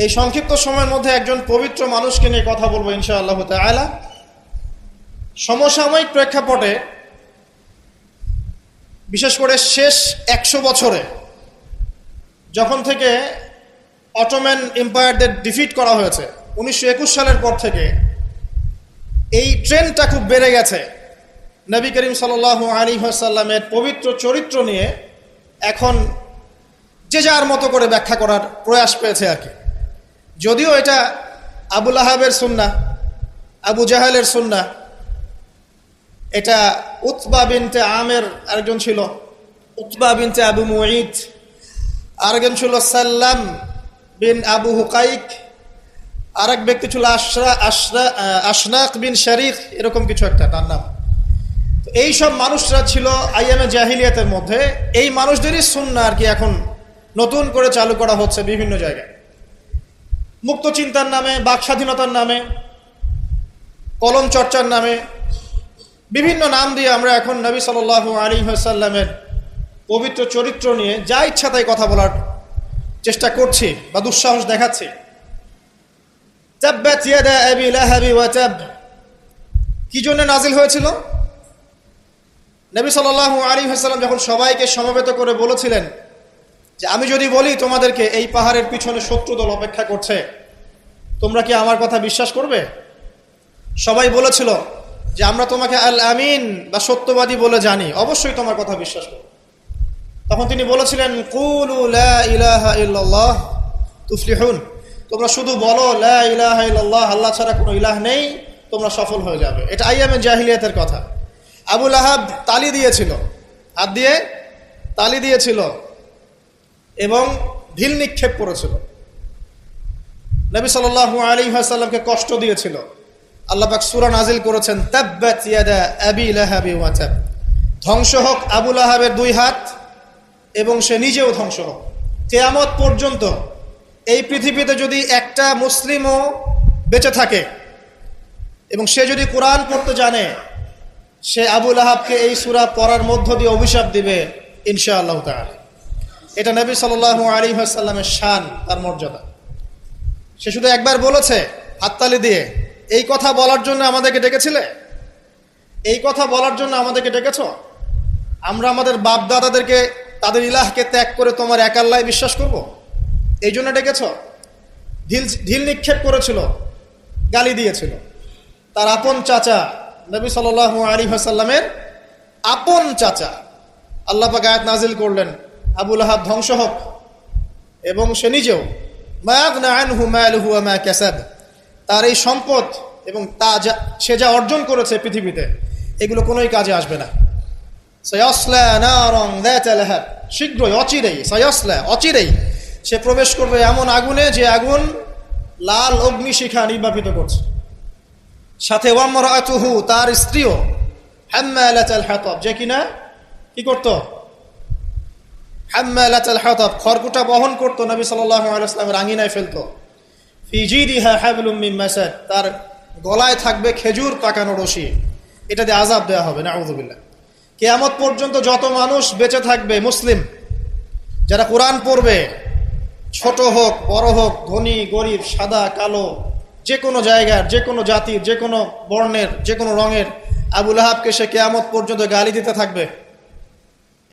এই সংক্ষিপ্ত সময়ের মধ্যে একজন পবিত্র মানুষকে নিয়ে কথা বলবো ইনশাআল্লাহ তাআলা। সমসাময়িক প্রেক্ষাপটে বিশেষ করে শেষ 100 বছরে যখন থেকে অটোম্যান এম্পায়ারদের ডিফিট করা হয়েছে 1921 সালের পর থেকে এই ট্রেন্ডটা খুব বেড়ে গেছে। নবী করিম সাল্লাল্লাহু আলাইহি ওয়াসাল্লামের পবিত্র চরিত্র নিয়ে এখন যে যার মতো করে ব্যাখ্যা করার প্রয়াস পেয়েছে আর কি। যদিও এটা আবু লাহাবের সুন্নাহ, আবু জাহেলের সুন্নাহ, এটা উতবা বিনতে আমের আরেকজন ছিল, উতবা বিনতে আবু মুঈদ, আরেকজন ছিল সাল্লাম বিন আবু হুকাইক, আরেক ব্যক্তি ছিল আশনাক বিন শারিক, এরকম কিছু একটা তার নাম। এই সব মানুষরা ছিল আইয়ামে জাহিলিয়াতের মধ্যে। এই মানুষদেরই সুন্নাহ আর কি এখন নতুন করে চালু করা হচ্ছে বিভিন্ন জায়গায়, মুক্ত চিন্তার নামে, বাক স্বাধীনতার নামে, কলম চর্চার নামে, বিভিন্ন নাম দিয়ে আমরা এখন নবী সাল্লাল্লাহু আলাইহি ওয়াসাল্লামের পবিত্র চরিত্র নিয়ে যা ইচ্ছা তাই কথা বলার চেষ্টা করছি বা দুঃসাহস দেখাচ্ছি। তাব্বাত ইয়াদা আবি লাহাবি ওয়া তাব কি জন্য নাজিল হয়েছিল? নবী সাল্লাল্লাহু আলাইহি ওয়াসাল্লাম যখন সবাইকে সমবেত করে বলেছিলেন যে আমি যদি বলি তোমাদেরকে এই পাহাড়ের পিছনে শত্রু দল অপেক্ষা করছে, তোমরা কি আমার কথা বিশ্বাস করবে? সবাই বলেছিল যে আমরা তোমাকে আল আমিন বা সত্যবাদী বলে জানি, অবশ্যই তোমার কথা বিশ্বাস করব। তখন তিনি বলেছিলেন কুলু লা ইলাহা ইল্লাল্লাহ তুফলিহুন, তোমরা শুধু বলো লা ইলাহা ইল্লাল্লাহ, আল্লাহ ছাড়া কোনো ইলাহ নেই, তোমরা সফল হয়ে যাবে। এটা আইয়ামে জাহিলিয়াতের কথা। আবু লাহাব তালি দিয়েছিল, হাত দিয়ে তালি দিয়েছিল এবং ঢিল নিক্ষেপ করেছিল, নবী সাল্লাল্লাহু আলাইহি ওয়াসাল্লামকে কষ্ট দিয়েছিল। আল্লাহ পাক সূরা নাজিল করেছেন তাব্বাত ইয়াদা আবি লাহাবি ওয়া তাব, ধ্বংস হোক আবু লাহাবের দুই হাত এবং সে নিজেও ধ্বংস হোক। কিয়ামত পর্যন্ত এই পৃথিবীতে যদি একটা মুসলিমও বেঁচে থাকে এবং সে যদি কোরআন পড়তে জানে, সে আবু লাহাবকে এই সূরা পড়ার মধ্য দিয়ে অভিশাপ দিবে ইনশাআল্লাহ তাআলা। এটা নবী সাল্লাল্লাহু আলাইহি ওয়াসাল্লামের শান, তার মর্যাদা। সে শুধু একবার বলেছে হাততালি দিয়ে, এই কথা বলার জন্য আমাদেরকে ডেকেছিলে? এই কথা বলার জন্য আমাদেরকে ডেকেছ? আমরা আমাদের বাপ দাদাদেরকে, তাদের ইলাহকে ত্যাগ করে তোমার এক আল্লাহয় বিশ্বাস করব, এই জন্য ডেকেছ? ঢিল নিক্ষেপ করেছিল, গালি দিয়েছিল। তার আপন চাচা নবী সাল্লাল্লাহু আলাইহি ওয়াসাল্লামের আপন চাচা, আল্লাহ পাক আয়াত নাজিল করলেন আবু লাহাব ধ্বংস হোক এবং সে নিজেও। মা আগনা আনহু মালুহু ওয়া মা কাসাব, তার এই সম্পদ এবং সে যা অর্জন করেছে পৃথিবীতে, এগুলো কোনোই কাজে আসবে না। সায়াসলা নারান যাতা লাহাব, শীঘ্রই অচিরেই, সায়াসলা অচিরেই সে প্রবেশ করবে এমন আগুনে যে আগুন লাল অগ্নিশিখা নির্বাপিত করছে। সাথে ওয়ামরাতুহু, তার স্ত্রীও, হাম্মালাতাল হাতাব, যে কিনা কি করত? হাম্মালাতাল হাতাব, খড়কুটা বহন করত, নবী সাল্লাল্লাহু আলাইহি ওয়াসাল্লামের আঙিনায় ফেলতো। ফি জিদিহা হাবলুম মিন মাসাদ, তার গলায় থাকবে খেজুর পাকানো রশি, এটা দিয়ে আযাব দেওয়া হবে, নাউযুবিল্লাহ। কিয়ামত পর্যন্ত যত মানুষ বেঁচে থাকবে মুসলিম, যারা কোরআন পড়বে, ছোট হোক বড় হোক, ধনী গরিব, সাদা কালো, যে কোনো জায়গার, যে কোনো জাতির, যে কোনো বর্ণের, যে কোনো রঙের, আবু লাহাবকে সে কিয়ামত পর্যন্ত গালি দিতে থাকবে।